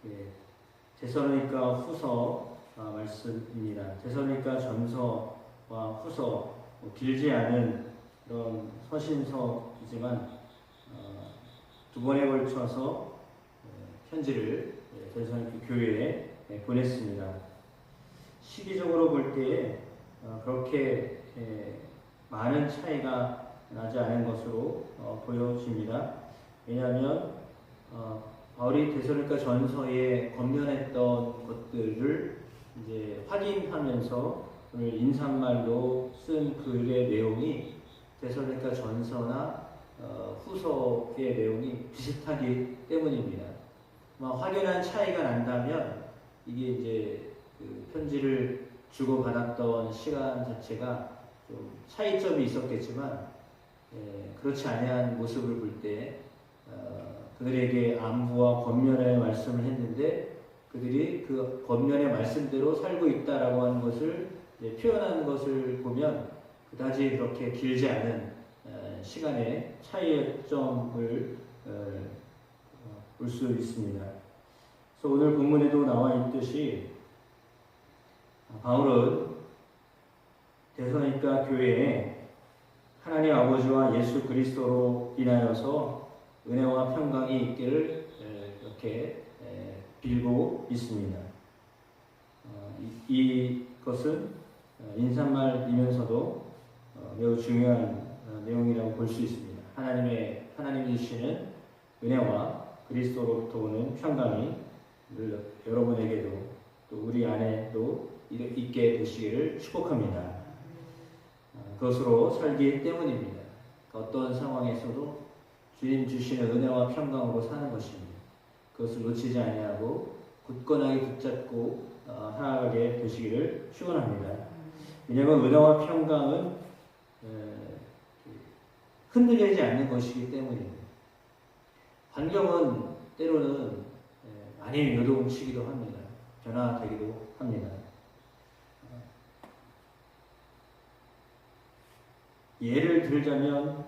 예, 데살로니가 후서 말씀입니다. 데살로니가 전서와 후서 길지 않은 그런 서신서이지만 두 번에 걸쳐서 편지를 데살로니가 교회에 보냈습니다. 시기적으로 볼 때에 그렇게 많은 차이가 나지 않은 것으로 보여집니다. 왜냐하면 바울이 데살로니가 전서에 권면했던 것들을 이제 확인하면서 오늘 인사말로 쓴 글의 내용이 데살로니가 전서나 후서의 내용이 비슷하기 때문입니다. 확연한 차이가 난다면 이게 이제 그 편지를 주고받았던 시간 자체가 좀 차이점이 있었겠지만 그렇지 아니한 모습을 볼 때 그들에게 안부와 권면의 말씀을 했는데 그들이 그 권면의 말씀대로 살고 있다라고 하는 것을 표현하는 것을 보면 그다지 그렇게 길지 않은 시간의 차이점을 볼 수 있습니다. 그래서 오늘 본문에도 나와 있듯이 바울은 데살로니가 교회에 하나님 아버지와 예수 그리스도로 인하여서 은혜와 평강이 있기를 이렇게 빌고 있습니다. 이것은 인사말이면서도 매우 중요한 내용이라고 볼 수 있습니다. 하나님이 주시는 은혜와 그리스도로부터 오는 평강이 여러분에게도 또 우리 안에도 있게 되시기를 축복합니다. 그것으로 살기 때문입니다. 어떤 상황에서도 주님 주시는 은혜와 평강으로 사는 것입니다. 그것을 놓치지 아니하고 굳건하게 붙잡고 살아가게 되시기를 축원합니다. 왜냐하면 은혜와 평강은 흔들리지 않는 것이기 때문입니다. 환경은 때로는 많이 요동치기도 합니다. 변화되기도 합니다. 예를 들자면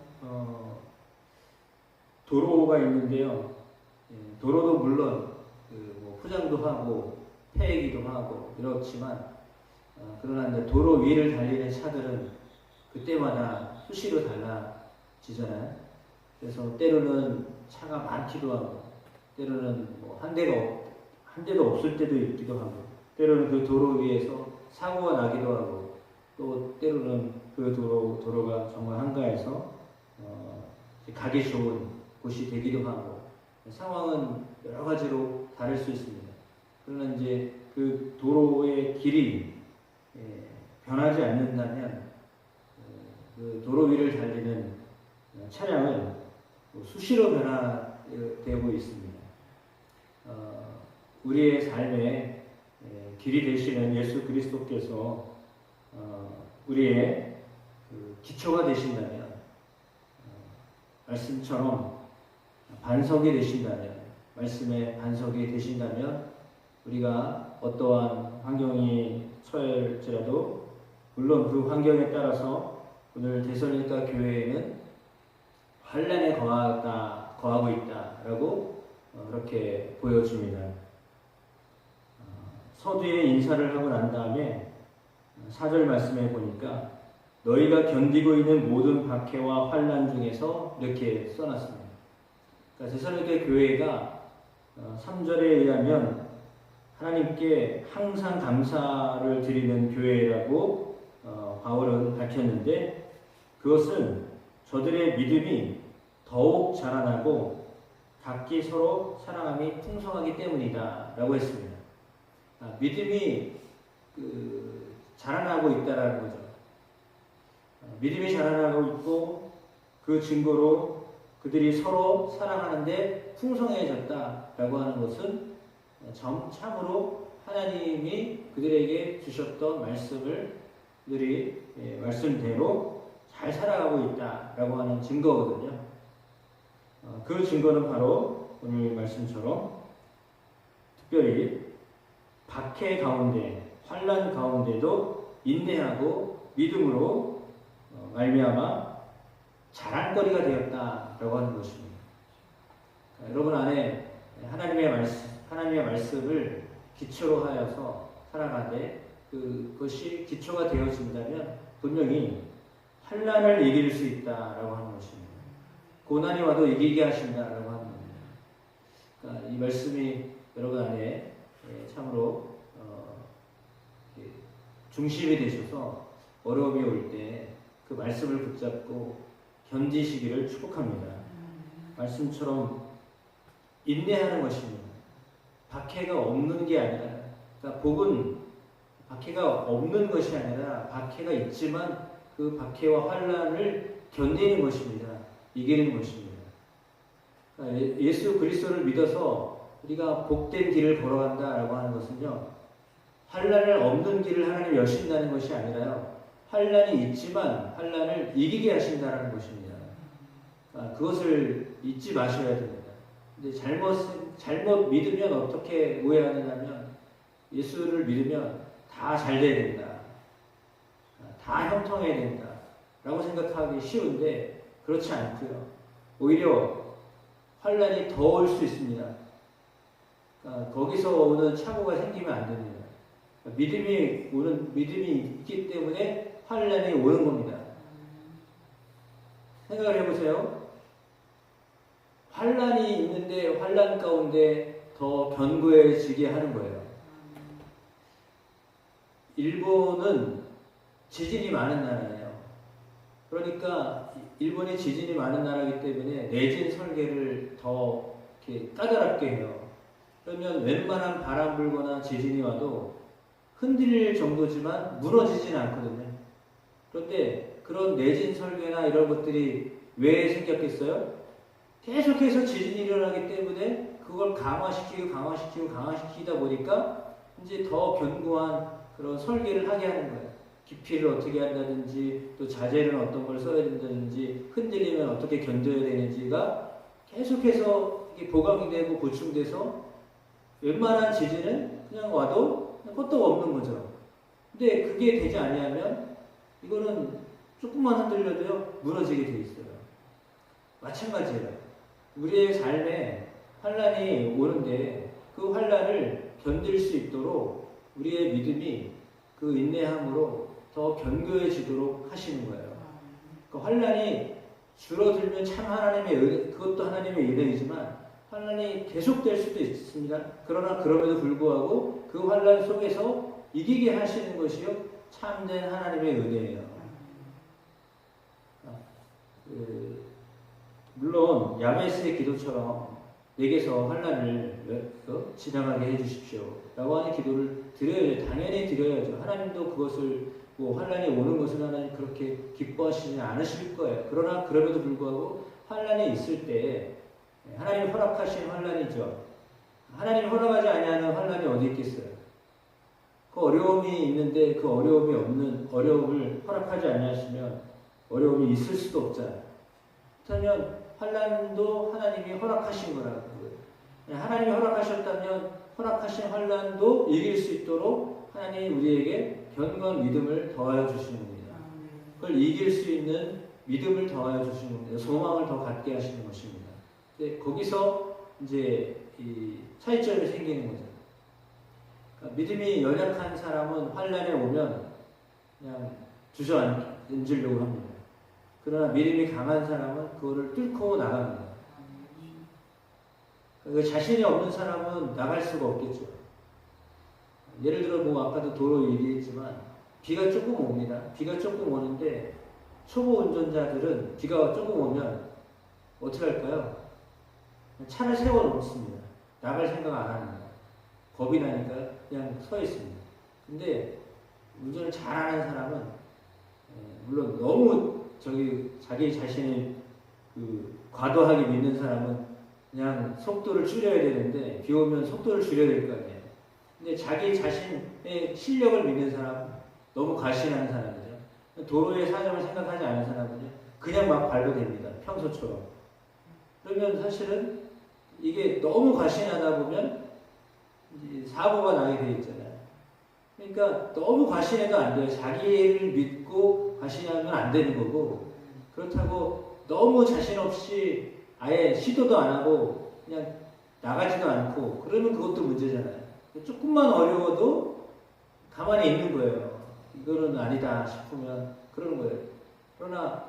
도로가 있는데요. 도로도 물론 포장도 하고 폐기도 하고 그렇지만 그러나 이제 도로 위를 달리는 차들은 그때마다 수시로 달라지잖아요. 그래서 때로는 차가 많기도 하고 때로는 한 대도 없을 때도 있기도 하고 때로는 그 도로 위에서 사고가 나기도 하고 또 때로는 그 도로가 정말 한가해서 가기 좋은 곳이 되기도 하고 상황은 여러 가지로 다를 수 있습니다. 그러나 이제 그 도로의 길이 변하지 않는다면 그 도로 위를 달리는 차량은 수시로 변화되고 있습니다. 우리의 삶에 길이 되시는 예수 그리스도께서 우리의 기초가 되신다면 말씀처럼 반석이 되신다면 말씀의 반석이 되신다면 우리가 어떠한 환경이 처할지라도 물론 그 환경에 따라서 오늘 데살로니가 교회에는 환난에 거하고 있다라고 그렇게 보여줍니다. 서두에 인사를 하고 난 다음에 4절 말씀에 보니까 너희가 견디고 있는 모든 박해와 환난 중에서 이렇게 써놨습니다. 그러니까 데살로니가 교회가 3절에 의하면 하나님께 항상 감사를 드리는 교회라고 바울은 밝혔는데 그것은 저들의 믿음이 더욱 자라나고 각기 서로 사랑함이 풍성하기 때문이다 라고 했습니다. 믿음이 자라나고 있다라는 거죠. 믿음이 자라나고 있고 그 증거로 그들이 서로 사랑하는데 풍성해졌다라고 하는 것은 참으로 하나님이 그들에게 주셨던 말씀대로 잘 살아가고 있다라고 하는 증거거든요. 그 증거는 바로 오늘 말씀처럼 특별히 박해 가운데, 환난 가운데도 인내하고 믿음으로 말미암아 자랑거리가 되었다라고 하는 것입니다. 여러분 안에 하나님의 말씀을 기초로 하여서 살아가되 그것이 기초가 되어진다면 분명히 환난을 이길 수 있다라고 하는 것입니다. 고난이 와도 이기게 하신다라고 하는 겁니다. 그러니까 이 말씀이 여러분 안에 참으로 중심이 되셔서 어려움이 올 때 그 말씀을 붙잡고 견디시기를 축복합니다. 말씀처럼 인내하는 것입니다. 박해가 없는 게 아니라, 그러니까 복은 박해가 없는 것이 아니라 박해가 있지만 그 박해와 환난을 견디는 것입니다. 이기는 것입니다. 그러니까 예수 그리스도를 믿어서 우리가 복된 길을 걸어간다라고 하는 것은요, 환난을 없는 길을 하나님 여신다는 것이 아니라요, 환난이 있지만 환난을 이기게 하신다는 것입니다. 그러니까 그것을 잊지 마셔야 됩니다. 근데 잘못 믿으면 어떻게 오해하느냐면, 예수를 믿으면 다 잘 돼야 된다, 다 형통해야 된다 라고 생각하기 쉬운데 그렇지 않고요, 오히려 환난이 더 올 수 있습니다. 거기서 오는 착오가 생기면 안 됩니다. 믿음이 있기 때문에 환난이 오는 겁니다. 생각을 해보세요. 환난이 있는데 환난 가운데 더 견고해지게 하는 거예요. 일본은 지진이 많은 나라예요. 그러니까 일본이 지진이 많은 나라이기 때문에 내진 설계를 더 이렇게 까다롭게 해요. 그러면 웬만한 바람 불거나 지진이 와도 흔들릴 정도지만 무너지지는 않거든요. 그런데 그런 내진 설계나 이런 것들이 왜 생겼겠어요? 계속해서 지진이 일어나기 때문에 그걸 강화시키다 보니까 이제 더 견고한 그런 설계를 하게 하는 거예요. 깊이를 어떻게 한다든지, 또 자재는 어떤 걸 써야 된다든지, 흔들리면 어떻게 견뎌야 되는지가 계속해서 이게 보강이 되고 보충돼서 웬만한 지진은 그냥 와도 끄떡 없는 거죠. 근데 그게 되지 아니하면 이거는 조금만 흔들려도요, 무너지게 돼 있어요. 마찬가지예요. 우리의 삶에 환난이 오는데 그 환난을 견딜 수 있도록 우리의 믿음이 그 인내함으로 더 견고해지도록 하시는 거예요. 그 환난이 줄어들면 참 하나님의 은혜, 그것도 하나님의 은혜이지만 환난이 계속될 수도 있습니다. 그러나 그럼에도 불구하고 그 환난 속에서 이기게 하시는 것이요, 참된 하나님의 은혜예요. 물론 야베스의 기도처럼 내게서 환난을 지나가게 해주십시오 라고 하는 기도를 드려야죠. 당연히 드려야죠. 하나님도 그것을 환난이 오는 것은 하나님 그렇게 기뻐하시지 않으실 거예요. 그러나 그럼에도 불구하고 환난이 있을 때 하나님 허락하신 환난이죠. 하나님 허락하지 아니하는 환난이 어디 있겠어요? 그 어려움이 있는데 그 어려움을 허락하지 아니하시면 어려움이 있을 수도 없잖아요. 그렇다면 환난도 하나님이 허락하신 거라고요. 하나님이 허락하셨다면 허락하신 환난도 이길 수 있도록 하나님이 우리에게 견고한 믿음을 더하여 주시는 겁니다. 그걸 이길 수 있는 믿음을 더하여 주시는 겁니다. 소망을 더 갖게 하시는 것입니다. 거기서 이제 이 차이점이 생기는 거죠. 그러니까 믿음이 연약한 사람은 환난에 오면 그냥 주저앉으려고 합니다. 그러나 믿음이 강한 사람은 그거를 뚫고 나갑니다. 그러니까 자신이 없는 사람은 나갈 수가 없겠죠. 예를 들어 아까도 도로 얘기했지만 비가 조금 옵니다. 비가 조금 오는데 초보 운전자들은 비가 조금 오면 어떻게 할까요? 차를 세워 놓습니다. 나갈 생각 안 합니다. 겁이 나니까 그냥 서 있습니다. 근데 운전을 잘하는 사람은 물론 너무 자기 자신을 과도하게 믿는 사람은 그냥 속도를 줄여야 되는데 비 오면 속도를 줄여야 될 거 아니에요. 근데 자기 자신의 실력을 믿는 사람, 너무 과신하는 사람이죠. 도로의 사정을 생각하지 않은 사람은요, 그냥 막 밟아도 됩니다. 평소처럼. 그러면 사실은 이게 너무 과신하다 보면 사고가 나게 되어 있잖아요. 그러니까 너무 과신해도 안 돼요. 자기를 믿고 과신하면 안 되는 거고, 그렇다고 너무 자신 없이 아예 시도도 안 하고 그냥 나가지도 않고 그러면 그것도 문제잖아요. 조금만 어려워도 가만히 있는 거예요. 이거는 아니다 싶으면 그러는 거예요. 그러나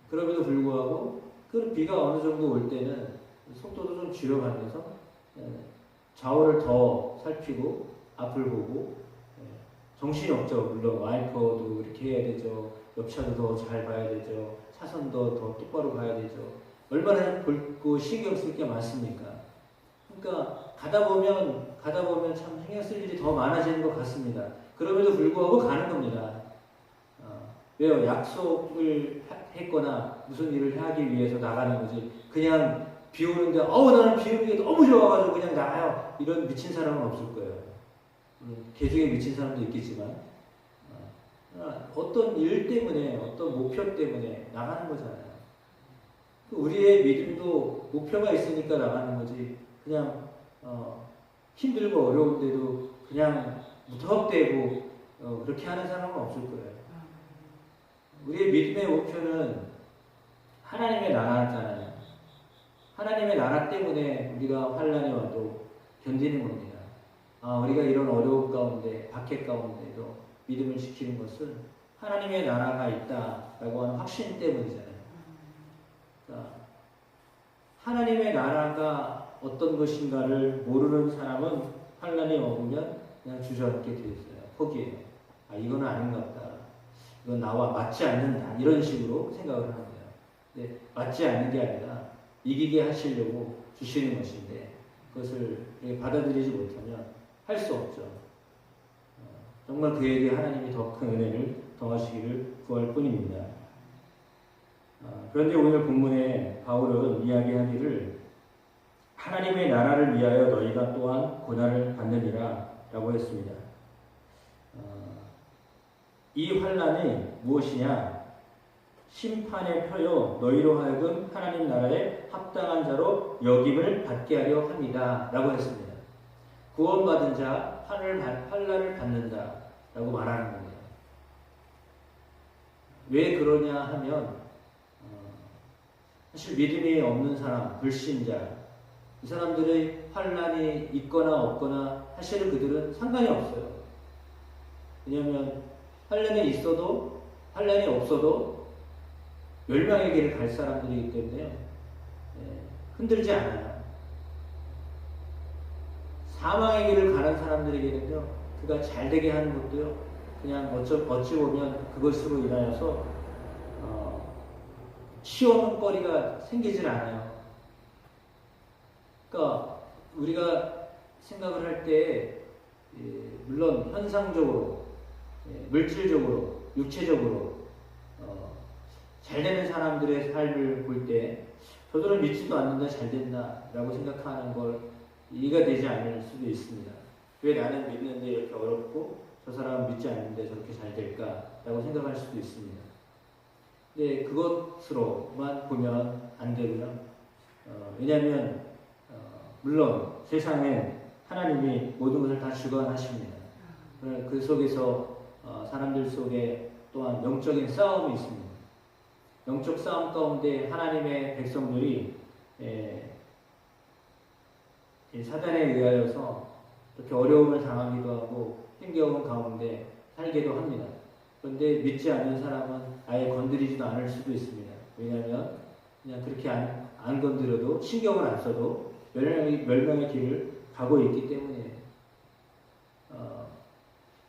그럼에도 불구하고 그 비가 어느 정도 올 때는 속도도 좀 줄여가면서 좌우를 더 살피고 앞을 보고 정신이 없죠. 물론 와이퍼도 이렇게 해야 되죠. 옆차도 더 잘 봐야 되죠. 차선도 더 똑바로 봐야 되죠. 얼마나 볼고 신경 쓸 게 많습니까? 그러니까 가다 보면 참 신경 쓸 일이 더 많아지는 것 같습니다. 그럼에도 불구하고 가는 겁니다. 왜요? 약속을 했거나 무슨 일을 하기 위해서 나가는 거지. 그냥 비 오는데 나는 비 오는 게 너무 좋아가지고 그냥 나가요. 이런 미친 사람은 없을 거예요. 개 중에 미친 사람도 있겠지만 어떤 일 때문에 어떤 목표 때문에 나가는 거잖아요. 우리의 믿음도 목표가 있으니까 나가는 거지. 그냥 힘들고 어려운데도 그냥 무턱대고 그렇게 하는 사람은 없을 거예요. 우리의 믿음의 목표는 하나님의 나라잖아요. 하나님의 나라 때문에 우리가 환난이 와도 견디는 겁니다. 우리가 이런 어려움 가운데, 박해 가운데도 믿음을 지키는 것은 하나님의 나라가 있다라고 하는 확신 때문이잖아요. 그러니까 하나님의 나라가 어떤 것인가를 모르는 사람은 환난이 오면 그냥 주저앉게 되어 있어요. 포기해요. 이거는 아닌가 보다. 이건 나와 맞지 않는다. 이런 식으로 생각을 하는 거예요. 근데 맞지 않는 게 아니라 이기게 하시려고 주시는 것인데 그것을 받아들이지 못하면 할 수 없죠. 정말 그에게 하나님이 더 큰 은혜를 더하시기를 구할 뿐입니다. 그런데 오늘 본문에 바울은 이야기하기를 하나님의 나라를 위하여 너희가 또한 고난을 받느니라 라고 했습니다. 이 환난이 무엇이냐? 심판의 표요 너희로 하여금 하나님 나라에 합당한 자로 여김을 받게 하려 합니다 라고 했습니다. 구원받은 자 환난을 받는다 라고 말하는 겁니다. 왜 그러냐 하면 사실 믿음이 없는 사람, 불신자 이 사람들의 환난이 있거나 없거나 사실은 그들은 상관이 없어요. 왜냐하면 환난이 있어도 환난이 없어도 멸망의 길을 갈 사람들이기 때문에 흔들지 않아요. 사망의 길을 가는 사람들에게는요, 그가 잘 되게 하는 것도요, 그냥 어찌 보면 그것으로 인하여서 시험거리가 생기질 않아요. 그러니까 우리가 생각을 할 때 물론 현상적으로, 물질적으로, 육체적으로 잘 되는 사람들의 삶을 볼 때 저들은 믿지도 않는다 잘 된다라고 생각하는 걸 이해가 되지 않을 수도 있습니다. 왜 나는 믿는데 이렇게 어렵고 저 사람은 믿지 않는데 저렇게 잘 될까라고 생각할 수도 있습니다. 근데 그것으로만 보면 안 되고요. 왜냐하면 물론 세상에 하나님이 모든 것을 다 주관하십니다. 그 속에서 사람들 속에 또한 영적인 싸움이 있습니다. 영적 싸움 가운데 하나님의 백성들이 사단에 의하여서 이렇게 어려움을 당하기도 하고 힘겨운 가운데 살기도 합니다. 그런데 믿지 않는 사람은 아예 건드리지도 않을 수도 있습니다. 왜냐하면 그냥 그렇게 안 건드려도 신경을 안 써도 멸망의 길을 가고 있기 때문이에요.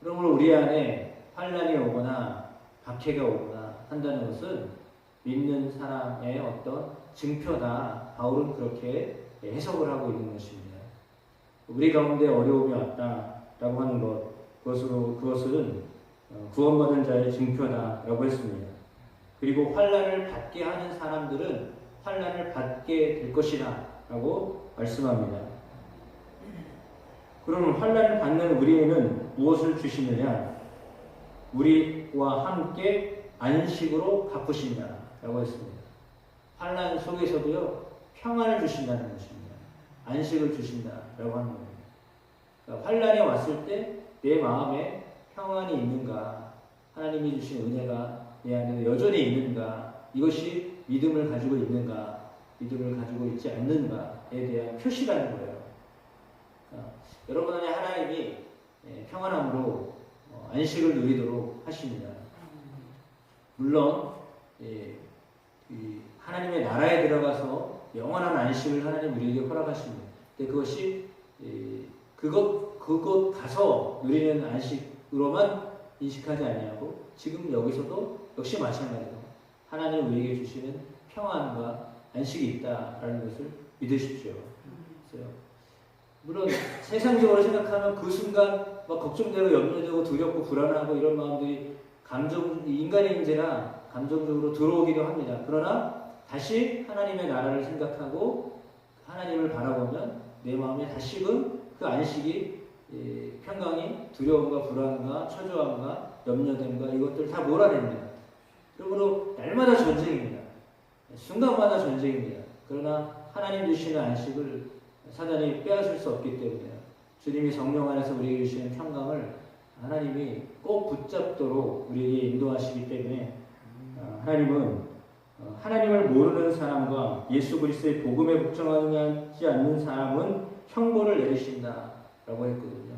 그러므로 우리 안에 환난이 오거나 박해가 오거나 한다는 것은 믿는 사람의 어떤 증표다. 바울은 그렇게 해석을 하고 있는 것입니다. 우리 가운데 어려움이 왔다라고 하는 것, 그것은 구원받은 자의 증표다라고 했습니다. 그리고 환난을 받게 하는 사람들은 환난을 받게 될 것이다라고 말씀합니다. 그러면 환난을 받는 우리에는 무엇을 주시느냐? 우리와 함께 안식으로 갚으신다라고 했습니다. 환난 속에서도요 평안을 주신다는 것입니다. 안식을 주신다라고 하는 겁니다. 그러니까 환난이 왔을 때 내 마음에 평안이 있는가, 하나님이 주신 은혜가 내 안에 여전히 있는가, 이것이 믿음을 가지고 있는가, 믿음을 가지고 있지 않는가에 대한 표시라는 거예요. 여러분 안에 하나님이 평안함으로 안식을 누리도록 하십니다. 물론 이 하나님의 나라에 들어가서 영원한 안식을 하나님 우리에게 허락하십니다. 근데 그것이 그것 가서 누리는 안식으로만 인식하지 아니하고 지금 여기서도 역시 마찬가지로 하나님 우리에게 주시는 평안과 안식이 있다라는 것을 믿으십시오. 그래서 물론 세상적으로 생각하면 그 순간 막 걱정되고 염려되고 두렵고 불안하고 이런 마음들이 인간의 인재나 감정적으로 들어오기도 합니다. 그러나 다시 하나님의 나라를 생각하고 하나님을 바라보면 내 마음에 다시금 그 안식이 평강이 두려움과 불안과 초조함과 염려됨과 이것들 다 몰아냅니다. 그러므로 날마다 전쟁입니다. 순간마다 전쟁입니다. 그러나 하나님 주시는 안식을 사단이 빼앗을 수 없기 때문에 주님이 성령 안에서 우리에게 주시는 평강을 하나님이 꼭 붙잡도록 우리에게 인도하시기 때문에 하나님은 하나님을 모르는 사람과 예수 그리스도의 복음에 복종하지 않는 사람은 형벌을 내리신다라고 했거든요.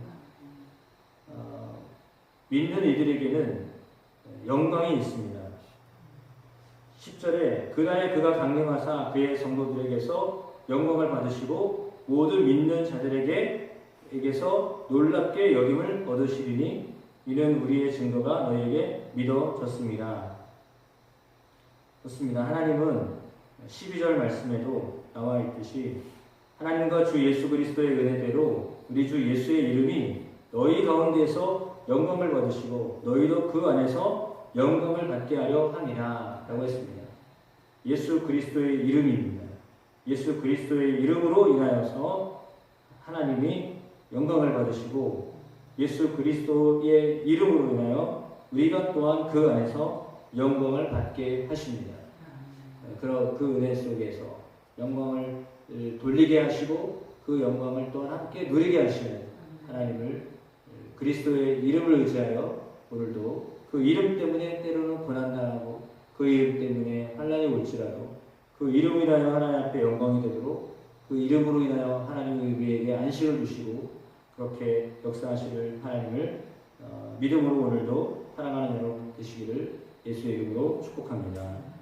믿는 이들에게는 영광이 있습니다. 10절에 그날에 그가 강림하사 그의 성도들에게서 영광을 받으시고 모든 믿는 자들에게서 놀랍게 여김을 얻으시리니 이는 우리의 증거가 너희에게 믿어졌습니다. 좋습니다. 하나님은 12절 말씀에도 나와 있듯이 하나님과 주 예수 그리스도의 은혜대로 우리 주 예수의 이름이 너희 가운데에서 영광을 받으시고 너희도 그 안에서 영광을 받게 하려 함이라 라고 했습니다. 예수 그리스도의 이름입니다. 예수 그리스도의 이름으로 인하여서 하나님이 영광을 받으시고 예수 그리스도의 이름으로 인하여 우리가 또한 그 안에서 영광을 받게 하십니다. 그 은혜 속에서 영광을 돌리게 하시고 그 영광을 또한 함께 누리게 하시는 하나님을 그리스도의 이름을 의지하여 오늘도 그 이름 때문에 때로는 고난당하고 그 이름 때문에 환난이 올지라도 그 이름으로 인하여 하나님 앞에 영광이 되도록 그 이름으로 인하여 하나님이 우리에게 안식을 주시고 그렇게 역사하시는 하나님을 믿음으로 오늘도 사랑하는 여러분 되시기를 예수의 이름으로 축복합니다.